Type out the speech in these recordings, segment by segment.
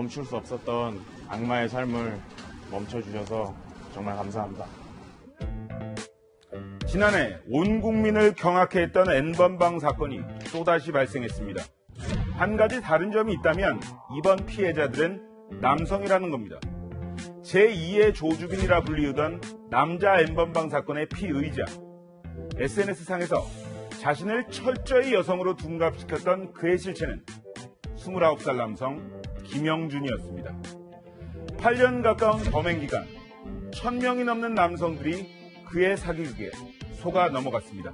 멈출 수 없었던 악마의 삶을 멈춰주셔서 정말 감사합니다. 지난해 온 국민을 경악해 했던 N번방 사건이 또다시 발생했습니다. 한 가지 다른 점이 있다면 이번 피해자들은 남성이라는 겁니다. 제2의 조주빈이라 불리우던 남자 N번방 사건의 피의자. SNS상에서 자신을 철저히 여성으로 둔갑시켰던 그의 실체는 29살 남성 김영준이었습니다. 8년 가까운 범행 기간, 1000명이 넘는 남성들이 그의 사기극에 속아 넘어갔습니다.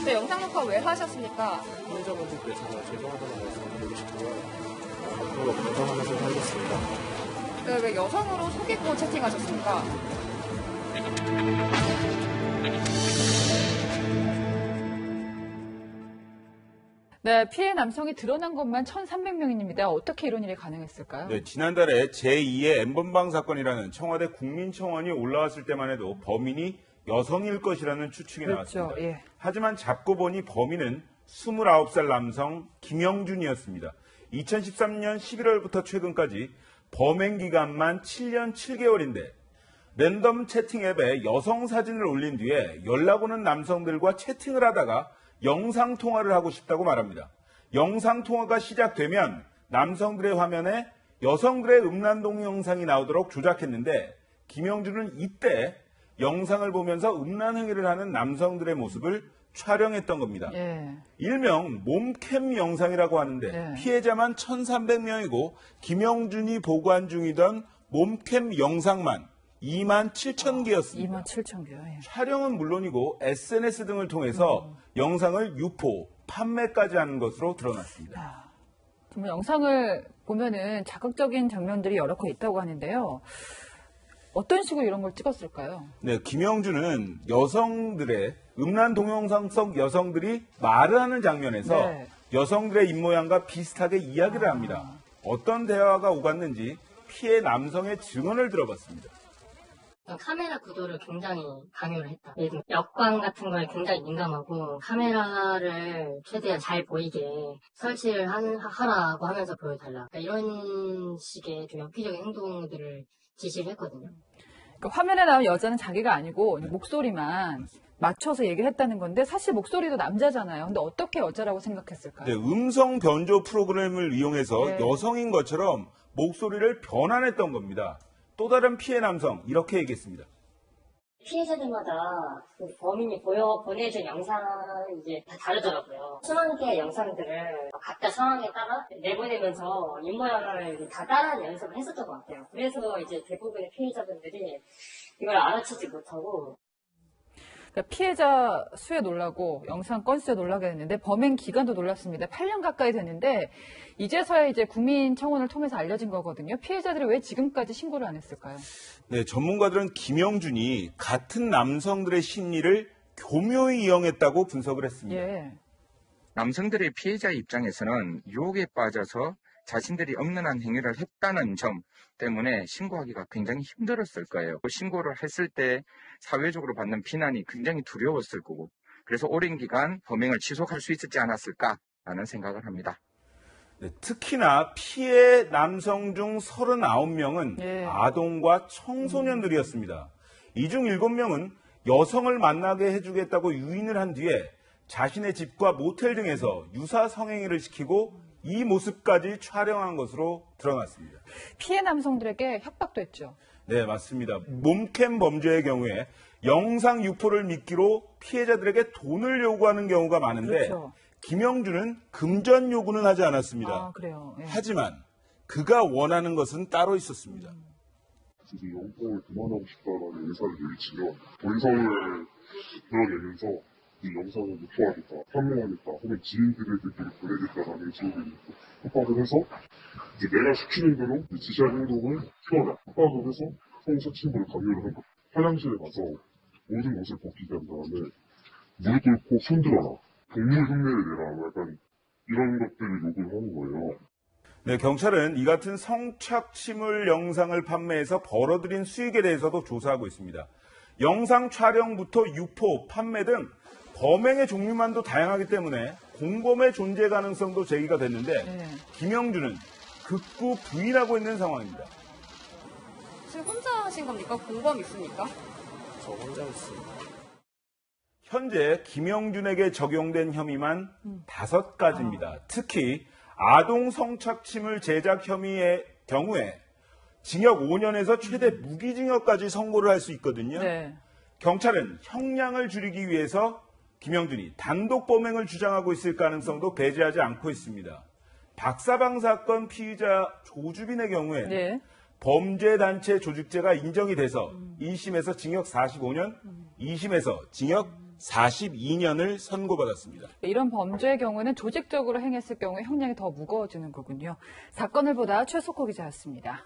네, 영상 녹화 왜 하셨습니까? 피해자분들께 정말 죄송하다는 말씀 드리고 싶고요. 앞으로 반성하면서 살겠습니다. 네, 왜 여성으로 속이고 채팅하셨습니까? 네, 피해 남성이 드러난 것만 1,300명입니다. 어떻게 이런 일이 가능했을까요? 네, 지난달에 제2의 N번방 사건이라는 청와대 국민청원이 올라왔을 때만 해도 범인이 여성일 것이라는 추측이 그렇죠, 나왔습니다. 예. 하지만 잡고 보니 범인은 29살 남성 김영준이었습니다. 2013년 11월부터 최근까지 범행 기간만 7년 7개월인데 랜덤 채팅 앱에 여성 사진을 올린 뒤에 연락 오는 남성들과 채팅을 하다가 영상통화를 하고 싶다고 말합니다. 영상통화가 시작되면 남성들의 화면에 여성들의 음란 동영상이 나오도록 조작했는데 김영준은 이때 영상을 보면서 음란 행위를 하는 남성들의 모습을 촬영했던 겁니다. 예. 일명 몸캠 영상이라고 하는데 네. 피해자만 1,300명이고 김영준이 보관 중이던 몸캠 영상만 27,000개였습니다. 27,000개요. 예. 촬영은 물론이고 SNS 등을 통해서 영상을 유포, 판매까지 하는 것으로 드러났습니다. 정말 영상을 보면은 자극적인 장면들이 여러 개 있다고 하는데요. 어떤 식으로 이런 걸 찍었을까요? 네, 김영준은 여성들의 음란 동영상 속 여성들이 말을 하는 장면에서 네. 여성들의 입모양과 비슷하게 이야기를 합니다. 어떤 대화가 오갔는지 피해 남성의 증언을 들어봤습니다. 카메라 구도를 굉장히 강요를 했다. 예를 들면 역광 같은 거에 굉장히 민감하고 카메라를 최대한 잘 보이게 설치를 하라고 하면서 보여달라. 그러니까 이런 식의 좀 엽기적인 행동들을 지시를 했거든요. 그러니까 화면에 나온 여자는 자기가 아니고 목소리만 맞춰서 얘기를 했다는 건데 사실 목소리도 남자잖아요. 근데 어떻게 여자라고 생각했을까요? 네, 음성 변조 프로그램을 이용해서 네. 여성인 것처럼 목소리를 변환했던 겁니다. 또 다른 피해 남성 이렇게 얘기했습니다. 피해자들마다 그 범인이 보내준 영상이 이제 다 다르더라고요. 수만 개의 영상들을 각자 상황에 따라 내보내면서 입모양을 다 따라하는 연습을 했었던 것 같아요. 그래서 이제 대부분의 피해자분들이 이걸 알아채지 못하고 그러니까 피해자 수에 놀라고 영상 건수에 놀라게 됐는데 범행 기간도 놀랐습니다. 8년 가까이 됐는데 이제서야 이제 국민청원을 통해서 알려진 거거든요. 피해자들이 왜 지금까지 신고를 안 했을까요? 네, 전문가들은 김영준이 같은 남성들의 심리를 교묘히 이용했다고 분석을 했습니다. 예. 남성들의 피해자 입장에서는 유혹에 빠져서 자신들이 엄연한 행위를 했다는 점 때문에 신고하기가 굉장히 힘들었을 거예요. 신고를 했을 때 사회적으로 받는 비난이 굉장히 두려웠을 거고 그래서 오랜 기간 범행을 지속할 수 있었지 않았을까라는 생각을 합니다. 네, 특히나 피해 남성 중 39명은 예. 아동과 청소년들이었습니다. 이 중 7명은 여성을 만나게 해주겠다고 유인을 한 뒤에 자신의 집과 모텔 등에서 유사 성행위를 시키고 이 모습까지 촬영한 것으로 드러났습니다. 피해 남성들에게 협박도 했죠. 네, 맞습니다. 몸캠 범죄의 경우에 영상 유포를 미끼로 피해자들에게 돈을 요구하는 경우가 많은데 그렇죠. 김영준은 금전 요구는 하지 않았습니다. 아, 그래요. 예. 하지만 그가 원하는 것은 따로 있었습니다. 그래서 영상을 그만하고 싶다라는 의사를 내비치면 본성을 드러내면서 이 영상을 유포하겠다, 판매하겠다, 혹은 지인들에게 보내겠다라는 식으로 협박을 해서 이제 내가 시키는 대로 지시한 행동을 표현하, 협박을 해서 성착취물을 강요를 한 것. 화장실에 가서 모든 옷을 벗기게 한 다음에 무릎 꿇고 손들어라, 동물 흉내를 내라, 약간 이런 것들을 요구를 하는 거예요. 네, 경찰은 이 같은 성착취물 영상을 판매해서 벌어들인 수익에 대해서도 조사하고 있습니다. 영상 촬영부터 유포, 판매 등 범행의 종류만도 다양하기 때문에 공범의 존재 가능성도 제기가 됐는데 네. 김영준은 극구 부인하고 있는 상황입니다. 지금 혼자 하신 겁니까? 공범 있습니까? 저 혼자 있습니다. 현재 김영준에게 적용된 혐의만 5가지입니다. 특히 아동 성착취물 제작 혐의의 경우에 징역 5년에서 최대 무기징역까지 선고를 할 수 있거든요. 네. 경찰은 형량을 줄이기 위해서 김영준이 단독 범행을 주장하고 있을 가능성도 배제하지 않고 있습니다. 박사방 사건 피의자 조주빈의 경우에 네. 범죄단체 조직죄가 인정이 돼서 1심에서 징역 45년, 2심에서 징역 42년을 선고받았습니다. 이런 범죄의 경우는 조직적으로 행했을 경우에 형량이 더 무거워지는 거군요. 사건을 보다 최석호 기자였습니다.